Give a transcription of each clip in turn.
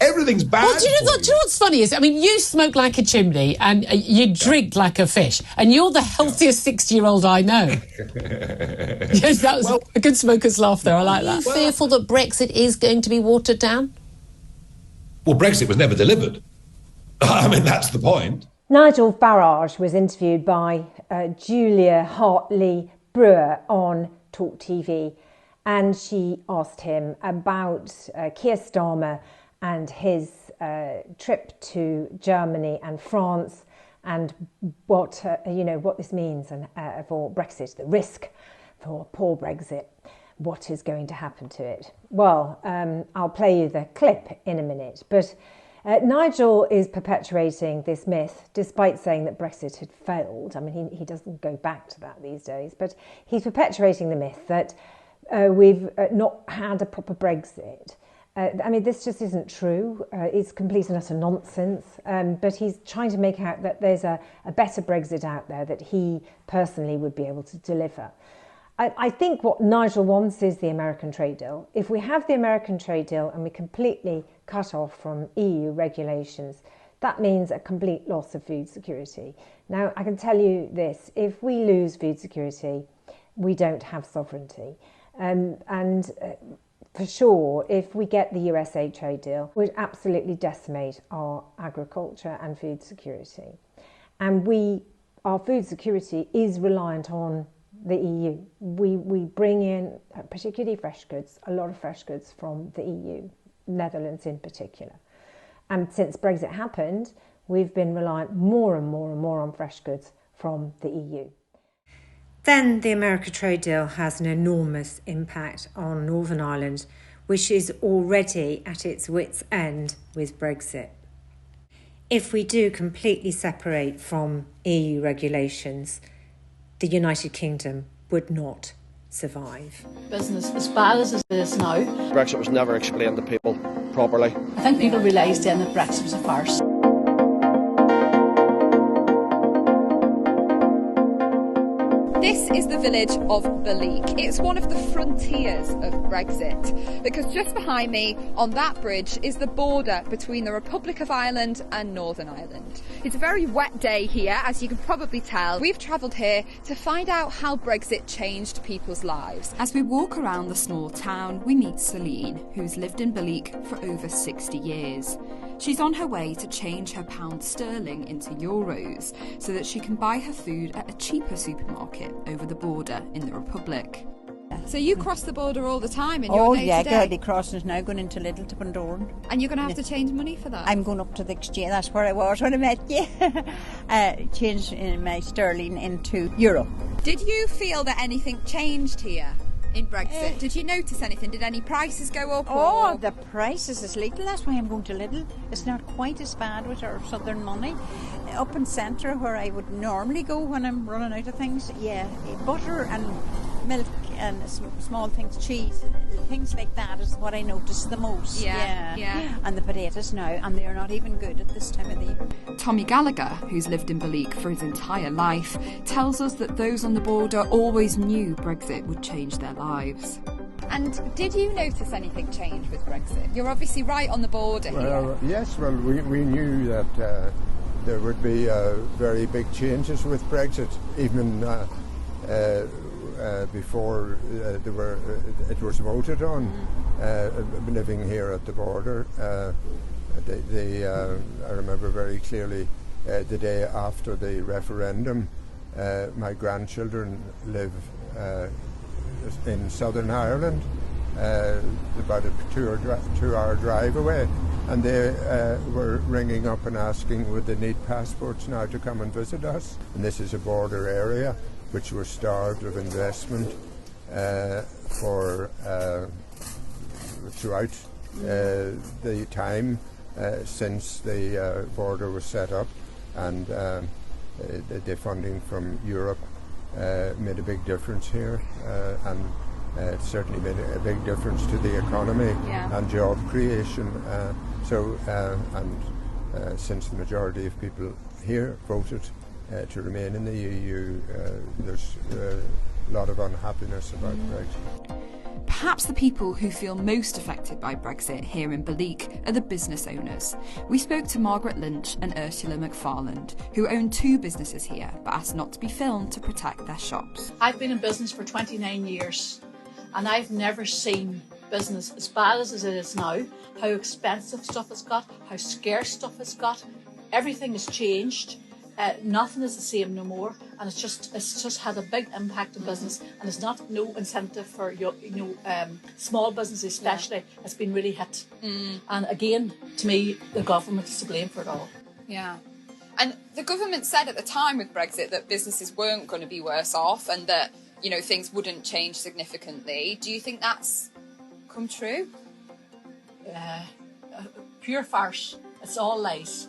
Everything's bad. Well, do you know what's funny is, I mean, you smoke like a chimney and you drink like a fish, and you're the healthiest 60-year-old I know. Yes, that was a good smoker's laugh there. I like that. Are you fearful that Brexit is going to be watered down? Well, Brexit was never delivered. I mean, that's the point. Nigel Farage was interviewed by Julia Hartley-Brewer on Talk TV, and she asked him about Keir Starmer and his trip to Germany and France, and what this means for Brexit, the risk for poor Brexit, what is going to happen to it. Well, I'll play you the clip in a minute, but Nigel is perpetuating this myth, despite saying that Brexit had failed. I mean, he doesn't go back to that these days, but he's perpetuating the myth that we've not had a proper Brexit. I mean, this just isn't true. It's complete and utter nonsense. But he's trying to make out that there's a better Brexit out there that he personally would be able to deliver. I think what Nigel wants is the American trade deal. If we have the American trade deal and we completely cut off from EU regulations, that means a complete loss of food security. Now, I can tell you this, if we lose food security, we don't have sovereignty. For sure, if we get the USA trade deal, it would absolutely decimate our agriculture and food security. And our food security is reliant on the EU. We bring in, particularly fresh goods, a lot of fresh goods from the EU, Netherlands in particular. And since Brexit happened, we've been reliant more and more and more on fresh goods from the EU. Then the America trade deal has an enormous impact on Northern Ireland, which is already at its wit's end with Brexit. If we do completely separate from EU regulations, the United Kingdom would not survive. Business as bad as it is now. Brexit was never explained to people properly. I think people realised then that Brexit was a farce. This is the village of Balik. It's one of the frontiers of Brexit, because just behind me on that bridge is the border between the Republic of Ireland and Northern Ireland. It's a very wet day here, as you can probably tell. We've travelled here to find out how Brexit changed people's lives. As we walk around the small town, we meet Celine, who's lived in Balik for over 60 years. She's on her way to change her pound sterling into euros so that she can buy her food at a cheaper supermarket over the border in the Republic. So you cross the border all the time in your day-to-day? Oh yeah, the crossing is now going into Little to Bundoran. And you're going to have to change money for that? I'm going up to the exchange, that's where I was when I met you. Change my sterling into euro. Did you feel that anything changed here in Brexit? Did you notice anything? Did any prices go up? Oh, the prices is little. That's why I'm going to Lidl. It's not quite as bad with our southern money. Up in centre, where I would normally go when I'm running out of things, butter and milk and small things, cheese, things like that is what I notice the most. Yeah. And the potatoes now, and they're not even good at this time of the year. Tommy Gallagher, who's lived in Balik for his entire life, tells us that those on the border always knew Brexit would change their lives. And did you notice anything change with Brexit? You're obviously right on the border here. Yes, well, we knew that there would be very big changes with Brexit, even before it was voted on. Living here at the border, I remember very clearly the day after the referendum, my grandchildren live in Southern Ireland, about a 2-hour drive away, and they were ringing up and asking would they need passports now to come and visit us. And this is a border area which was starved of investment throughout the time since the border was set up, and the funding from Europe made a big difference here, and it certainly made a big difference to the economy and job creation. Since the majority of people here voted to remain in the EU, there's a lot of unhappiness about Brexit. perhaps the people who feel most affected by Brexit here in Balik are the business owners. We spoke to Margaret Lynch and Ursula McFarland, who own 2 businesses here but asked not to be filmed to protect their shops. I've been in business for 29 years and I've never seen business as bad as it is now, how expensive stuff it's got, how scarce stuff it's got. Everything has changed. Nothing is the same no more, and it's just had a big impact on business, and there's no incentive for small businesses especially. Yeah. It's been really hit, and again, to me, the government is to blame for it all. Yeah, and the government said at the time with Brexit that businesses weren't going to be worse off, and that things wouldn't change significantly. Do you think that's come true? Pure farce. It's all lies.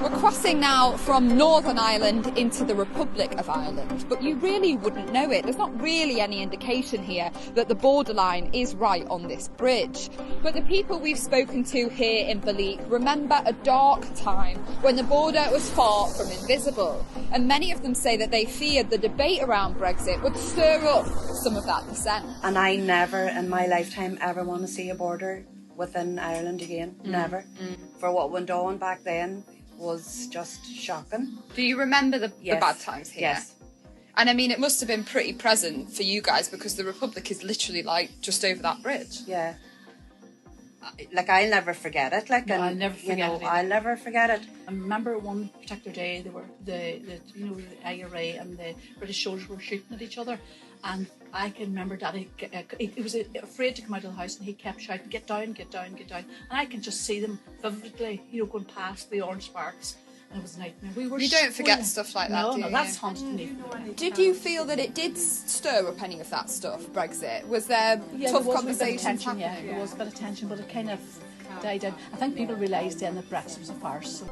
We're crossing now from Northern Ireland into the Republic of Ireland, but you really wouldn't know it. There's not really any indication here that the borderline is right on this bridge. But the people we've spoken to here in Balik remember a dark time when the border was far from invisible. And many of them say that they feared the debate around Brexit would stir up some of that dissent. And I never in my lifetime ever want to see a border within Ireland again. Never. For what went on back then was just shocking. Do you remember the bad times here? Yes. And I mean, it must have been pretty present for you guys because the Republic is literally just over that bridge. Yeah. I'll never forget it. I'll never forget it. I'll never forget it. I remember one particular day there were the IRA and the British soldiers were shooting at each other, and I can remember Daddy. He was afraid to come out of the house, and he kept shouting, "Get down, get down, get down!" And I can just see them vividly, going past the orange sparks. And it was a nightmare. You don't forget stuff like that, do you? No, that's haunted me. Did you feel that it did stir up any of that stuff, Brexit? Was there tough conversations happening? Yeah, there was a bit of tension, but it kind of died down. I think people realised then that Brexit was a farce.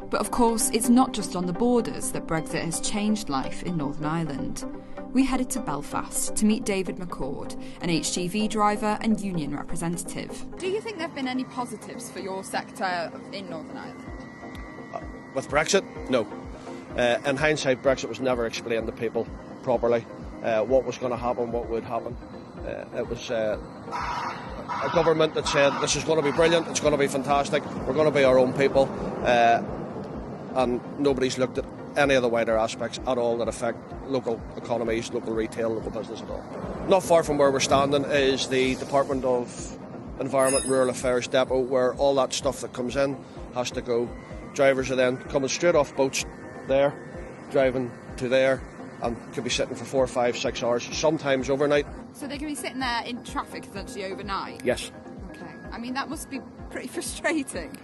But of course, it's not just on the borders that Brexit has changed life in Northern Ireland. We headed to Belfast to meet David McCord, an HGV driver and union representative. Do you think there have been any positives for your sector in Northern Ireland? With Brexit? No. In hindsight, Brexit was never explained to people properly. What was going to happen, what would happen. It was a government that said this is going to be brilliant, it's going to be fantastic, we're going to be our own people, and nobody's looked at any of the wider aspects at all that affect local economies, local retail, local business at all. Not far from where we're standing is the Department of Environment Rural Affairs depot, where all that stuff that comes in has to go. Drivers are then coming straight off boats there, driving to there, and could be sitting for 4, 5, 6 hours, sometimes overnight. So they can be sitting there in traffic essentially overnight? Yes. Okay. I mean, that must be pretty frustrating.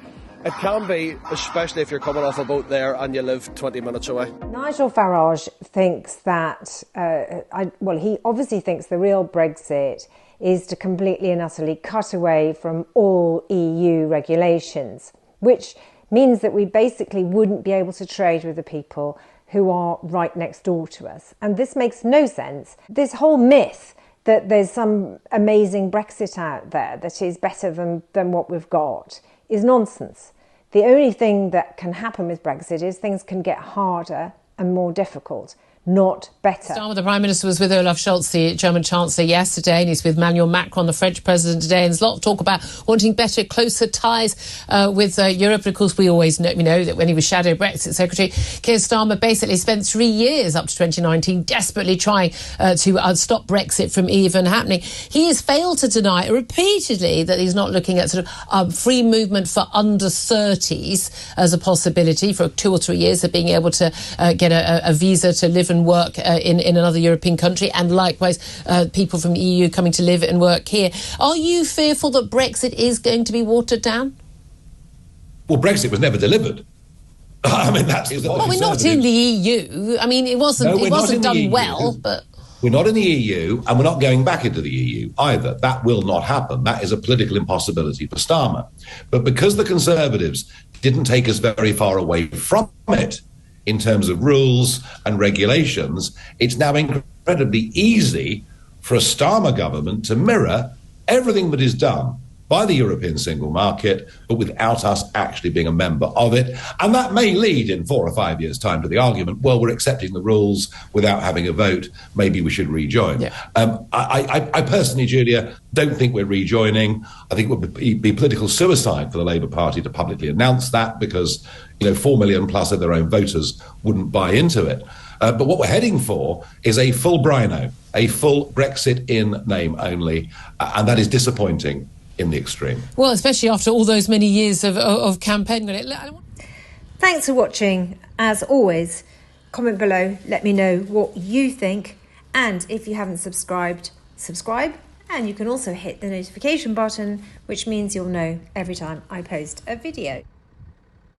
It can be, especially if you're coming off a boat there and you live 20 minutes away. Nigel Farage thinks that, he obviously thinks the real Brexit is to completely and utterly cut away from all EU regulations, which means that we basically wouldn't be able to trade with the people who are right next door to us. And this makes no sense. This whole myth that there's some amazing Brexit out there that is better than what we've got is nonsense. The only thing that can happen with Brexit is things can get harder and more difficult, not better. The Prime Minister was with Olaf Scholz, the German Chancellor, yesterday, and he's with Emmanuel Macron, the French President, today. And there's a lot of talk about wanting better, closer ties with Europe. And of course, we always know that when he was Shadow Brexit Secretary, Keir Starmer basically spent 3 years up to 2019 desperately trying to stop Brexit from even happening. He has failed to deny repeatedly that he's not looking at sort of free movement for under 30s as a possibility for 2 or 3 years of being able to get a visa to live and work in another European country, and likewise people from the EU coming to live and work here. Are you fearful that Brexit is going to be watered down? Well, Brexit was never delivered. I mean, that's... Well, we're not in the EU. I mean, it wasn't done well, but... We're not in the EU, and we're not going back into the EU either. That will not happen. That is a political impossibility for Starmer. But because the Conservatives didn't take us very far away from it, in terms of rules and regulations, it's now incredibly easy for a Starmer government to mirror everything that is done by the European single market, but without us actually being a member of it. And that may lead in 4 or 5 years' time to the argument, well, we're accepting the rules without having a vote, maybe we should rejoin. Yeah. I personally, Julia, don't think we're rejoining. I think it would be political suicide for the Labour Party to publicly announce that, because 4 million plus of their own voters wouldn't buy into it. But what we're heading for is a full BRINO, a full Brexit in name only, and that is disappointing in the extreme. Well, especially after all those many years of campaigning. Thanks for watching. As always, comment below, let me know what you think, and if you haven't subscribed, subscribe, and you can also hit the notification button, which means you'll know every time I post a video.